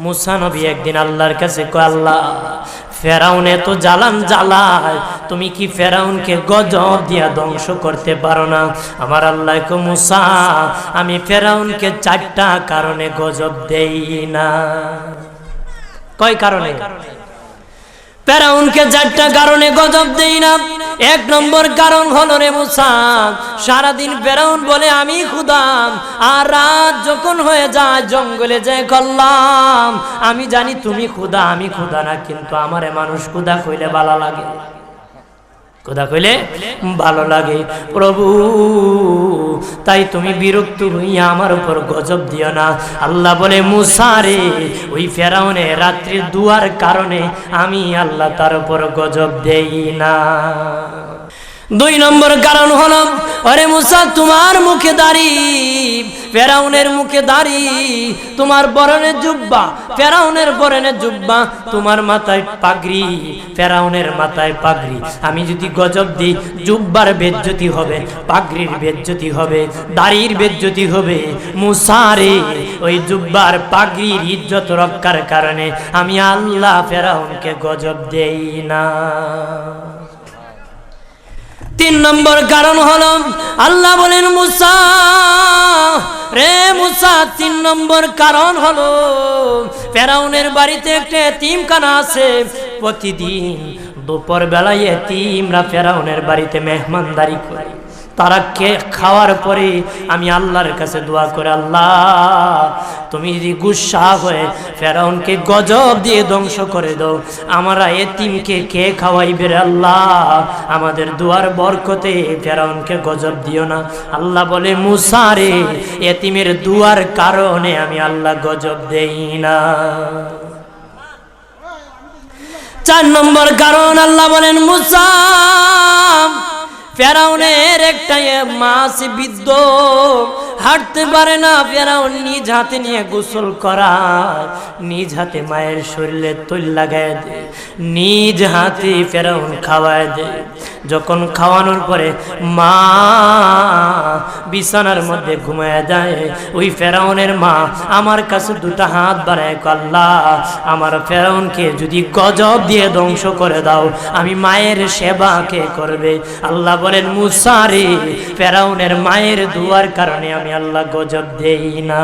মুসা নবী একদিন আল্লাহর কাছে কয়, আল্লাহ ফেরাউন এত জ্বালান জ্বালায়, তুমি কি ফেরাউনকে গজব দিয়া ধ্বংস করতে পারো না? আমার আল্লাহ কয়, মুসা আমি ফেরাউনকে 4টা কারণে গজব দেই না। কয় কারণে? ফেরাউনকে 4টা কারণে গজব দেই না। 1 নম্বর কারণ হলো, রে মুসা, সারাদিন ফেরাউন বলে আমি খোদা, আর রাত যখন হয়ে যায় জঙ্গলে যায় করলাম আমি জানি তুমি খোদা, আমি খোদা না, কিন্তু আমারে মানুষ খোদা কইলে ভালো লাগে, খোদা কইলে ভালো লাগে। প্রভু তাই তুমি বিরক্ত হইয়া আমার উপর গজব দিও না। আল্লাহ বলে, মুসা রে, ওই ফেরাউনের রাত্রির দুয়ার কারণে আমি আল্লাহ তার উপর গজব দেই না। 2 নম্বর কারণ হলো, আরে মুসা তোমার মুখে দাড়ি, ফেরাউনের মুখে দাড়ি, তোমার বরণের জুব্বা, ফেরাউনের বরণের জুব্বা, তোমার মাথায় পাগড়ি, ফেরাউনের মাথায় পাগড়ি। আমি যদি গজব দিই, জুব্বার বেজ্জতি হবে, পাগড়ির বেজ্জতি হবে, দাড়ির বেজ্জতি হবে। মুসা রে, ওই জুব্বার পাগড়ির ইজ্জত রক্ষার কারণে আমি আল্লাহ ফেরাউনকে গজব দেই না। 3 নম্বর কারণ হলো, আল্লাহ বলেন, মুসা রে মুসা, 3 নম্বর কারণ হলো, ফেরাউনের বাড়িতে একটা এতিমখানা আছে। প্রতিদিন দুপুর বেলায় এতিমরা ফেরাউনের বাড়িতে মেহমানদারি করে। তারা খাওয়ার পরে আমি আল্লাহর কাছে দোয়া করে, আল্লাহ তুমি যদি গুসা হয়ে ফেরাউনকে গজব দিয়ে ধ্বংস করে দাও, আমরা এতিমকে কে খাওয়াইবে রে আল্লাহ, আমাদের দোয়ার বরকতে ফেরাউনকে গজব দিও না। আল্লাহ বলে, মুসা রে, এতিমের দোয়ার কারণে আমি আল্লাহ গজব দেই না। 4 নম্বর কারণ, আল্লাহ বলেন, মুসা ফেরাউনের একটা মাছ বিদ্ধ, হাঁটতে পারে না। ফেরাউন নিজ হাতে নিয়ে গোসল করায়, নিজ হাতে মায়ের শরীরে তৈল লাগায় দেয়, নিজ হাতে ফেরাউন খাওয়ায় দেয়। যখন খাওয়ানোর পরে মা বিছানার মধ্যে ঘুমায় যায়, ওই ফেরাউনের মা আমার কাছে 2টা হাত বাড়ায়, আল্লাহ আমার ফেরাউনকে যদি গজব দিয়ে ধ্বংস করে দাও, আমি মায়ের সেবা কে করবে? আল্লাহ বলেন, মুসা রে, ফেরাউনের মায়ের দুয়ার কারণে আমি আল্লাহ গজব দেই না।